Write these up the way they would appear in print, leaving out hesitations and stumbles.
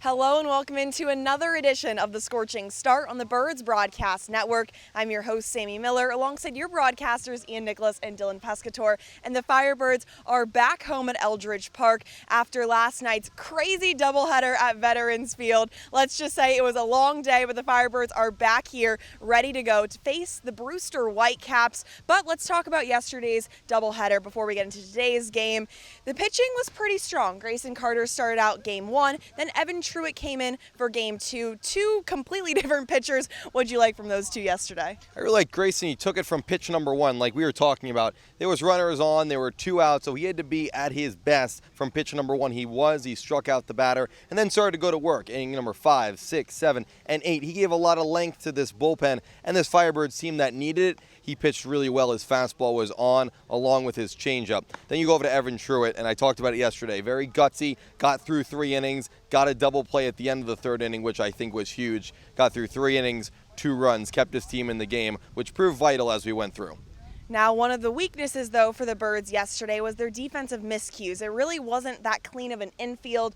Hello and welcome into another edition of the Scorching Start on the Birds Broadcast Network. I'm your host, Sammy Miller, alongside your broadcasters, Ian Nicholas and Dylan Pescatore. And the Firebirds are back home at Eldridge Park after last night's crazy doubleheader at Veterans Field. Let's just say it was a long day, but the Firebirds are back here ready to go to face the Brewster Whitecaps. But let's talk about yesterday's doubleheader before we get into today's game. The pitching was pretty strong. Grayson Carter started out game one, then Evan Truitt came in for game two. Two completely different pitchers. What'd you like from those two yesterday? I really like Grayson. He took it from pitch number one, like we were talking about. There was runners on, there were two out, so he had to be at his best from pitch number one. He struck out the batter, and then started to go to work. Inning number 5, 6, 7, and 8. He gave a lot of length to this bullpen, and this Firebirds team that needed it. He pitched really well. His fastball was on, along with his changeup. Then you go over to Evan Truitt, and I talked about it yesterday. Very gutsy, got through 3 innings, got a double play at the end of the 3rd inning, which I think was huge. Got through 3 innings, 2 runs, kept his team in the game, which proved vital as we went through. Now, one of the weaknesses, though, for the Birds yesterday was their defensive miscues. It really wasn't that clean of an infield.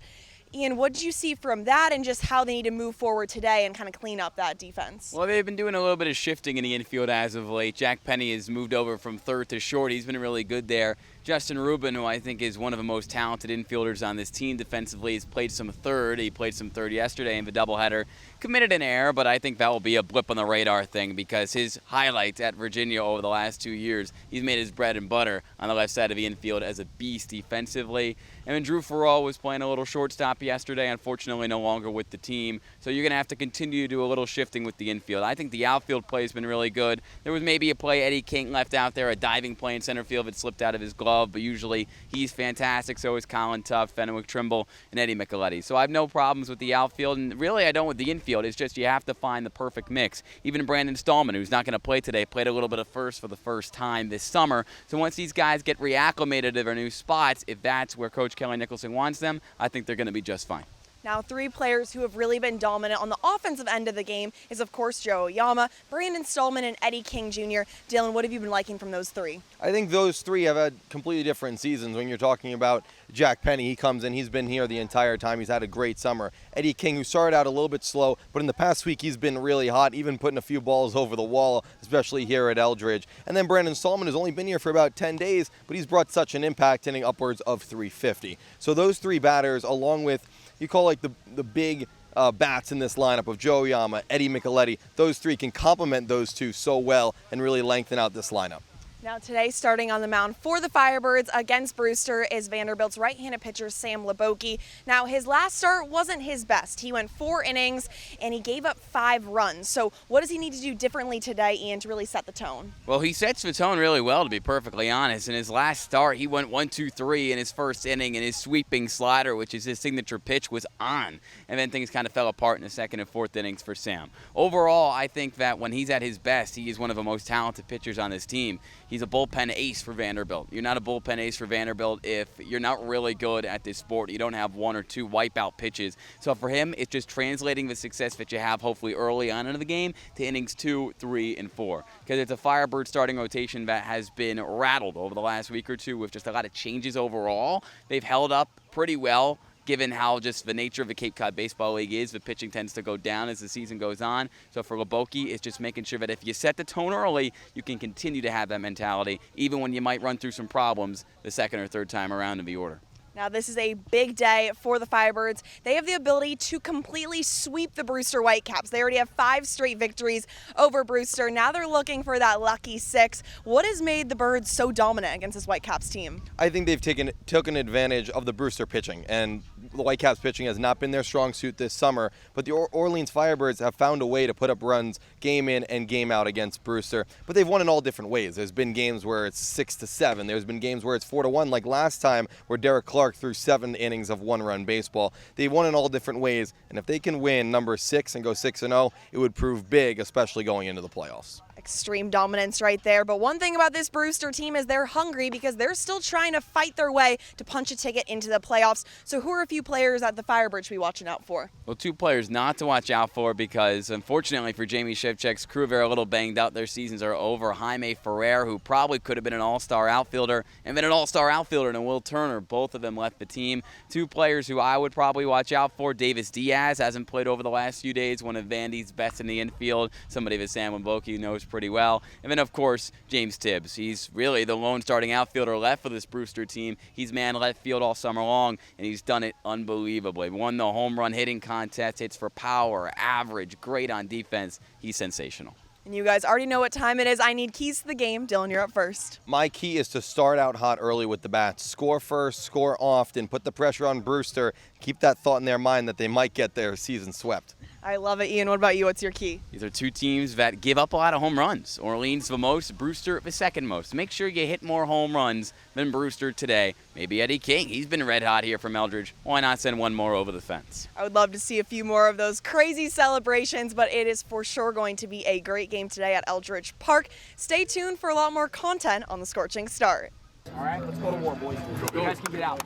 Ian, what did you see from that and just how they need to move forward today and kind of clean up that defense? Well, they've been doing a little bit of shifting in the infield as of late. Jack Penny has moved over from third to short. He's been really good there. Justin Rubin, who I think is one of the most talented infielders on this team defensively, has played some third. He played some third yesterday in the doubleheader. Committed an error, but I think that will be a blip on the radar thing because his highlights at Virginia over the last 2 years, he's made his bread and butter on the left side of the infield as a beast defensively. And then Drew Farrell was playing a little shortstop yesterday, unfortunately no longer with the team. So you're going to have to continue to do a little shifting with the infield. I think the outfield play has been really good. There was maybe a play Eddie King left out there, a diving play in center field that slipped out of his glove, but usually he's fantastic. So is Colin Tuff, Fenwick Trimble, and Eddie Micheletti. So I have no problems with the outfield, and really I don't with the infield. It's just you have to find the perfect mix. Even Brandon Stallman, who's not going to play today, played a little bit of first for the first time this summer. So once these guys get reacclimated to their new spots, if that's where Coach Kelly Nicholson wants them, I think they're going to be just fine. Now, 3 players who have really been dominant on the offensive end of the game is, of course, Joe Oyama, Brandon Stallman, and Eddie King Jr. Dylan, what have you been liking from those 3? I think those 3 have had completely different seasons. When you're talking about Jack Penny, he comes in, he's been here the entire time. He's had a great summer. Eddie King, who started out a little bit slow, but in the past week he's been really hot, even putting a few balls over the wall, especially here at Eldridge. And then Brandon Stallman has only been here for about 10 days, but he's brought such an impact, hitting upwards of 350. So those 3 batters, along with, you call like the big bats in this lineup of Joe Oyama, Eddie Micheletti, those 3 can complement those 2 so well and really lengthen out this lineup. Now today, starting on the mound for the Firebirds against Brewster is Vanderbilt's right-handed pitcher, Sam Leboki. Now, his last start wasn't his best. He went 4 innings, and he gave up 5 runs. So what does he need to do differently today, Ian, to really set the tone? Well, he sets the tone really well, to be perfectly honest. In his last start, he went 1-2-3 in his first inning, and his sweeping slider, which is his signature pitch, was on. And then things kind of fell apart in the 2nd and 4th innings for Sam. Overall, I think that when he's at his best, he is one of the most talented pitchers on this team. He's a bullpen ace for Vanderbilt. You're not a bullpen ace for Vanderbilt if you're not really good at this sport. You don't have 1 or 2 wipeout pitches. So for him, it's just translating the success that you have hopefully early on in the game to innings 2, 3, and 4. Because it's a Firebird starting rotation that has been rattled over the last week or 2 with just a lot of changes overall. They've held up pretty well. Given how just the nature of the Cape Cod Baseball League is, the pitching tends to go down as the season goes on. So for Leboki, it's just making sure that if you set the tone early, you can continue to have that mentality, even when you might run through some problems the 2nd or 3rd time around in the order. Now, this is a big day for the Firebirds. They have the ability to completely sweep the Brewster Whitecaps. They already have 5 straight victories over Brewster. Now they're looking for that lucky 6. What has made the Birds so dominant against this Whitecaps team? I think they've taken advantage of the Brewster pitching, and the Whitecaps pitching has not been their strong suit this summer, but the Orleans Firebirds have found a way to put up runs game in and game out against Brewster, but they've won in all different ways. There's been games where it's 6-7. There's been games where it's 4-1, like last time where Derek Clark threw 7 innings of 1-run baseball. They've won in all different ways, and if they can win number 6 and go 6-0, it would prove big, especially going into the playoffs. Extreme dominance right there. But one thing about this Brewster team is they're hungry because they're still trying to fight their way to punch a ticket into the playoffs. So who are a few players that the Firebirds should be watching out for? Well, two players not to watch out for because, unfortunately for Jamie Shevchek's crew, they're a little banged out. Their seasons are over. Jaime Ferrer, who probably could have been an all-star outfielder, and then an all-star outfielder, and Will Turner. Both of them left the team. Two players who I would probably watch out for. Davis Diaz hasn't played over the last few days, one of Vandy's best in the infield, somebody that Sam Wimboki knows pretty well. And then, of course, James Tibbs. He's really the lone starting outfielder left for this Brewster team. He's manned left field all summer long, and he's done it unbelievably. Won the home run hitting contest, hits for power, average, great on defense. He's sensational. And you guys already know what time it is. I need keys to the game. Dylan, you're up first. My key is to start out hot early with the bats. Score first, score often, put the pressure on Brewster. Keep that thought in their mind that they might get their season swept. I love it. Ian, what about you? What's your key? These are two teams that give up a lot of home runs. Orleans the most, Brewster the second most. Make sure you hit more home runs than Brewster today. Maybe Eddie King. He's been red hot here from Eldridge. Why not send one more over the fence? I would love to see a few more of those crazy celebrations, but it is for sure going to be a great game today at Eldridge Park. Stay tuned for a lot more content on the Scorching Start. All right, let's go to war, boys. You guys can get out.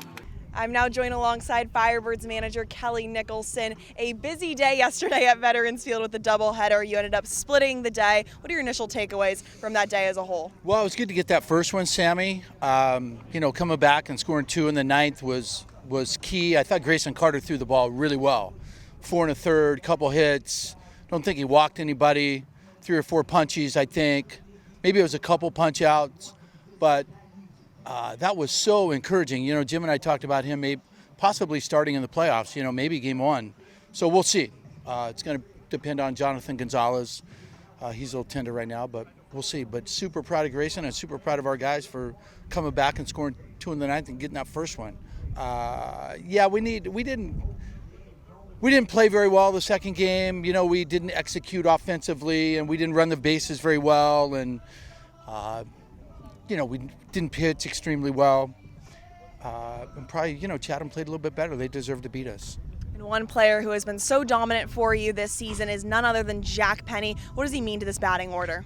I'm now joined alongside Firebirds manager Kelly Nicholson. A busy day yesterday at Veterans Field with the doubleheader. You ended up splitting the day. What are your initial takeaways from that day as a whole? Well, it was good to get that first one, Sammy. Coming back and scoring 2 in the ninth was key. I thought Grayson Carter threw the ball really well. 4 1/3, couple hits. Don't think he walked anybody. 3 or 4 punchies, I think. Maybe it was a couple punch outs, but that was so encouraging. Jim and I talked about him possibly starting in the playoffs, maybe game 1. So we'll see. It's going to depend on Jonathan Gonzalez. He's a little tender right now, but we'll see. But super proud of Grayson and super proud of our guys for coming back and scoring 2 in the ninth and getting that first one. We didn't play very well the second game. We didn't execute offensively, and we didn't run the bases very well, and we didn't pitch extremely well. And probably, Chatham played a little bit better. They deserve to beat us. And one player who has been so dominant for you this season is none other than Jack Penny. What does he mean to this batting order?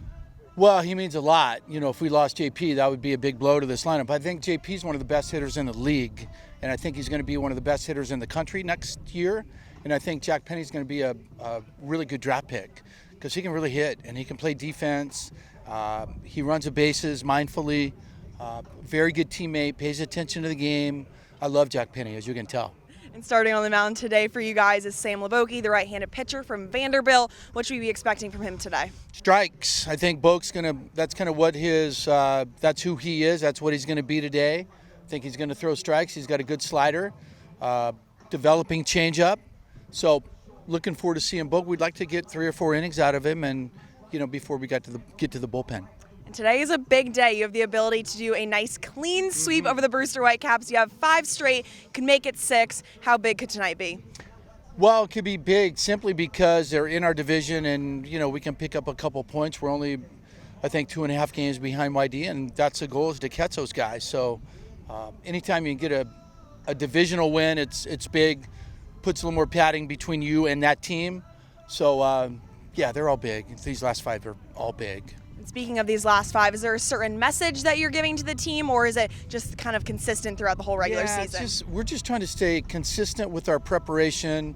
Well, he means a lot. If we lost JP, that would be a big blow to this lineup. I think JP is one of the best hitters in the league, and I think he's going to be one of the best hitters in the country next year. And I think Jack Penny's going to be a really good draft pick because he can really hit and he can play defense. He runs the bases mindfully. Very good teammate, pays attention to the game. I love Jack Penny, as you can tell. And starting on the mound today for you guys is Sam Wimboki, the right-handed pitcher from Vanderbilt. What should we be expecting from him today? Strikes. I think Boak's that's kind of what that's who he is. That's what he's going to be today. I think he's going to throw strikes. He's got a good slider, developing changeup. So looking forward to seeing Boak. We'd like to get 3 or 4 innings out of him and, before we get to the bullpen. And today is a big day. You have the ability to do a nice clean sweep over the Brewster Whitecaps. You have 5 straight, you can make it 6. How big could tonight be? Well, it could be big simply because they're in our division and, we can pick up a couple points. We're only, I think, 2.5 games behind YD, and that's the goal, is to catch those guys. So anytime you can get a divisional win, it's big, puts a little more padding between you and that team. So, they're all big. These last 5 are all big. Speaking of these last 5, is there a certain message that you're giving to the team, or is it just kind of consistent throughout the whole regular season? We're just trying to stay consistent with our preparation,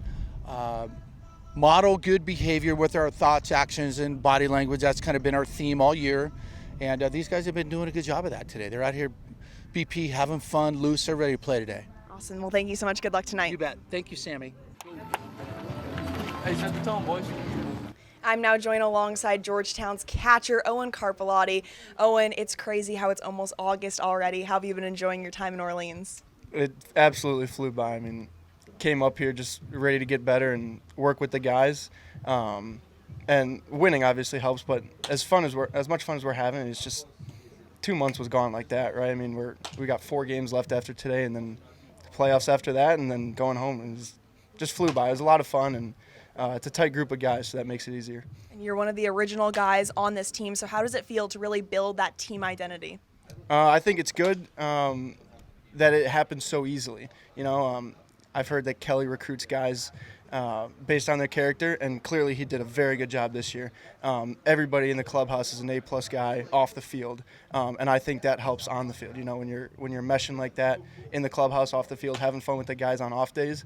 model good behavior with our thoughts, actions, and body language. That's kind of been our theme all year. And these guys have been doing a good job of that today. They're out here, BP, having fun, loose. They're ready to play today. Awesome. Well, thank you so much. Good luck tonight. You bet. Thank you, Sammy. Hey, set the tone, boys. I'm now joined alongside Georgetown's catcher, Owen Carpelotti. Owen, it's crazy how it's almost August already. How have you been enjoying your time in Orleans? It absolutely flew by. I mean, came up here just ready to get better and work with the guys. And winning obviously helps, but as much fun as we're having, it's just 2 months was gone like that, right? I mean, we got 4 games left after today, and then the playoffs after that, and then going home, and it just flew by. It was a lot of fun, and it's a tight group of guys, so that makes it easier. And you're one of the original guys on this team, so how does it feel to really build that team identity? I think it's good that it happens so easily. I've heard that Kelly recruits guys based on their character, and clearly he did a very good job this year. Everybody in the clubhouse is an A-plus guy off the field, and I think that helps on the field. You know, when you're meshing like that in the clubhouse, off the field, having fun with the guys on off days,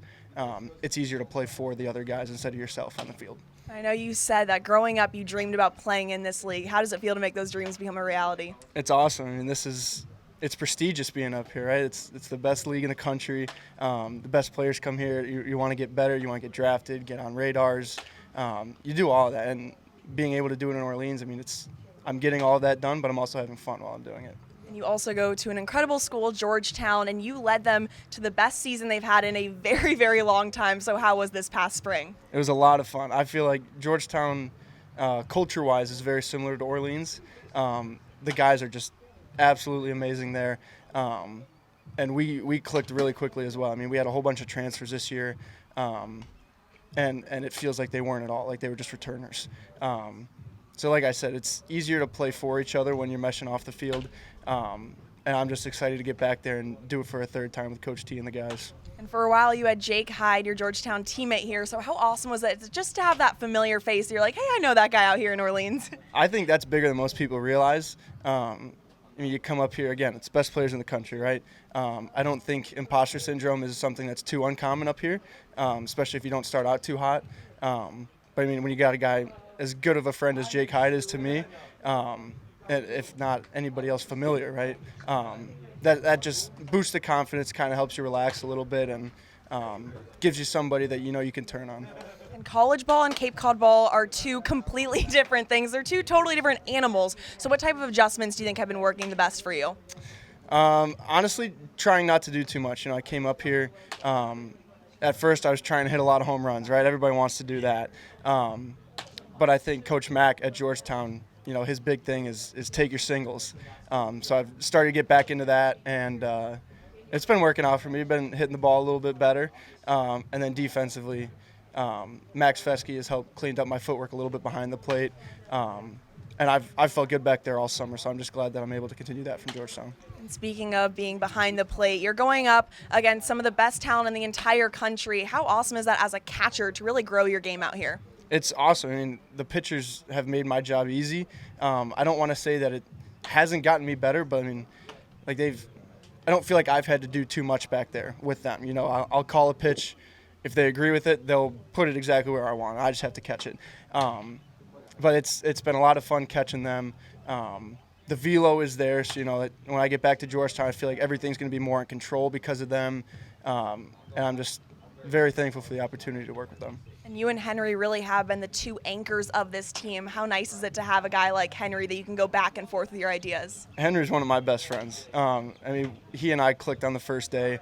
it's easier to play for the other guys instead of yourself on the field. I know you said that growing up you dreamed about playing in this league. How does it feel to make those dreams become a reality? It's awesome. I mean, it's prestigious being up here, right? It's the best league in the country. The best players come here. You want to get better. You want to get drafted, get on radars. You do all of that, and being able to do it in Orleans, I mean, I'm getting all of that done, but I'm also having fun while I'm doing it. And you also go to an incredible school, Georgetown, and you led them to the best season they've had in a very, very long time. So how was this past spring? It was a lot of fun. I feel like Georgetown, culture-wise, is very similar to Orleans. The guys are just absolutely amazing there, and we clicked really quickly as well. I mean, we had a whole bunch of transfers this year, and it feels like they weren't at all, like they were just returners. So like I said, it's easier to play for each other when you're meshing off the field, and I'm just excited to get back there and do it for a third time with Coach T and the guys. And for a while you had Jake Hyde, your Georgetown teammate here, so how awesome was it just to have that familiar face? You're like, hey, I know that guy out here in Orleans. I think that's bigger than most people realize. I mean, you come up here, again, it's best players in the country, right? I don't think imposter syndrome is something that's too uncommon up here, especially if you don't start out too hot. But, I mean, when you got a guy as good of a friend as Jake Hyde is to me, if not anybody else familiar, right, that just boosts the confidence, kind of helps you relax a little bit, and gives you somebody that you know you can turn on. And college ball and Cape Cod ball are two completely different things. They're two totally different animals. So what type of adjustments do you think have been working the best for you? Honestly, trying not to do too much. You know, I came up here. At first, I was trying to hit a lot of home runs, right? Everybody wants to do that. But I think Coach Mack at Georgetown, you know, his big thing is take your singles. So I've started to get back into that, and it's been working out for me. I've been hitting the ball a little bit better. And then defensively, Max Fesky has helped clean up my footwork a little bit behind the plate. And I've felt good back there all summer, so I'm just glad that I'm able to continue that from Georgetown. And speaking of being behind the plate, you're going up against some of the best talent in the entire country. How awesome is that as a catcher to really grow your game out here? It's awesome. I mean, the pitchers have made my job easy. I don't want to say that it hasn't gotten me better, but I mean, like I don't feel like I've had to do too much back there with them. You know, I'll call a pitch. If they agree with it, they'll put it exactly where I want. I just have to catch it. But it's been a lot of fun catching them. The velo is there, so, you know, when I get back to Georgetown, I feel like everything's going to be more in control because of them. And I'm just very thankful for the opportunity to work with them. And you and Henry really have been the two anchors of this team. How nice is it to have a guy like Henry that you can go back and forth with your ideas? Henry's one of my best friends. I mean, he and I clicked on the first day.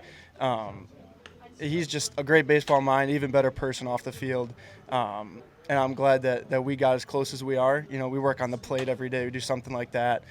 He's just a great baseball mind, even better person off the field. And I'm glad that we got as close as we are. You know, we work on the plate every day. We do something like that.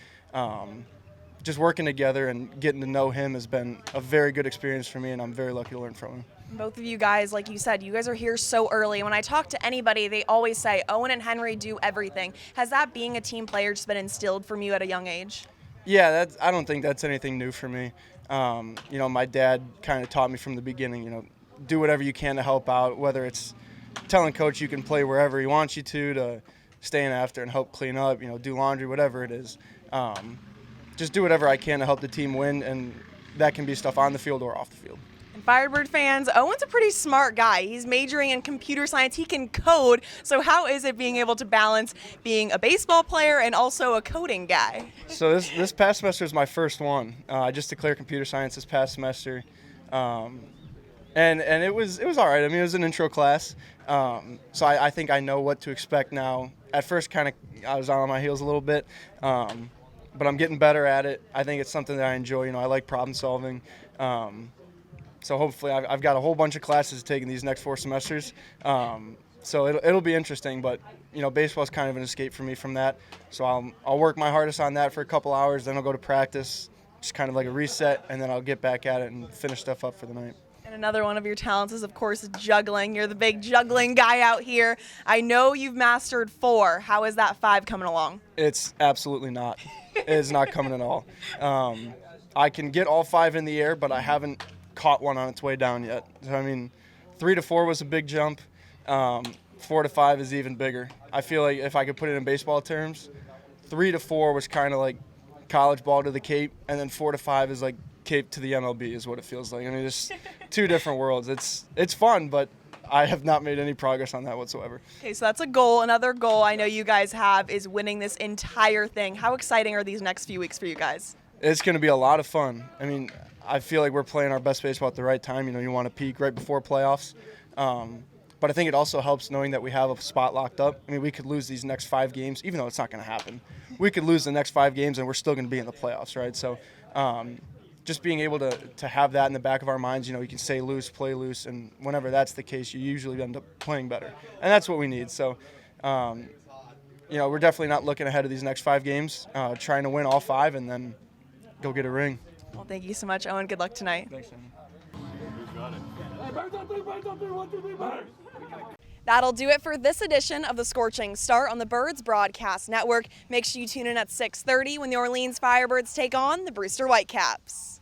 Just working together and getting to know him has been a very good experience for me, and I'm very lucky to learn from him. Both of you guys, like you said, you guys are here so early. When I talk to anybody, they always say Owen and Henry do everything. Has that being a team player just been instilled from you at a young age? Yeah, I don't think that's anything new for me. You know, my dad kind of taught me from the beginning, you know, do whatever you can to help out, whether it's telling coach you can play wherever he wants you to staying after and help clean up, you know, do laundry, whatever it is. Just do whatever I can to help the team win, and that can be stuff on the field or off the field. And Firebird fans, Owen's a pretty smart guy. He's majoring in computer science. He can code. So how is it being able to balance being a baseball player and also a coding guy? So this past semester is my first one. I just declared computer science this past semester. And it was all right. I mean, it was an intro class. So I think I know what to expect now. At first, kind of, I was on my heels a little bit. But I'm getting better at it. I think it's something that I enjoy. You know, I like problem solving. So hopefully I've got a whole bunch of classes to take in these next 4 semesters. So it'll be interesting, but, you know, baseball is kind of an escape for me from that. So I'll work my hardest on that for a couple hours, then I'll go to practice, just kind of like a reset, and then I'll get back at it and finish stuff up for the night. And another one of your talents is, of course, juggling. You're the big juggling guy out here. I know you've mastered 4. How is that 5 coming along? It's absolutely not. It is not coming at all. I can get all 5 in the air, but I haven't caught one on its way down yet. So, I mean, 3-4 was a big jump. 4-5 is even bigger. I feel like if I could put it in baseball terms, 3-4 was kind of like college ball to the Cape, and then 4-5 is like Cape to the MLB is what it feels like. I mean, it's two different worlds. It's fun, but I have not made any progress on that whatsoever. Okay, so that's a goal. Another goal I know you guys have is winning this entire thing. How exciting are these next few weeks for you guys? It's going to be a lot of fun. I mean, I feel like we're playing our best baseball at the right time. You know, you want to peak right before playoffs. But I think it also helps knowing that we have a spot locked up. I mean, we could lose these next 5 games, even though it's not going to happen. We could lose the next 5 games, and we're still going to be in the playoffs, right? So just being able to have that in the back of our minds, you know, you can stay loose, play loose, and whenever that's the case, you usually end up playing better. And that's what we need. So, you know, we're definitely not looking ahead of these next 5 games, trying to win all 5 and then go get a ring. Well, thank you so much, Owen. Good luck tonight. Thanks, Sammy. That'll do it for this edition of the Scorching Start on the Birds Broadcast Network. Make sure you tune in at 6:30 when the Orleans Firebirds take on the Brewster Whitecaps.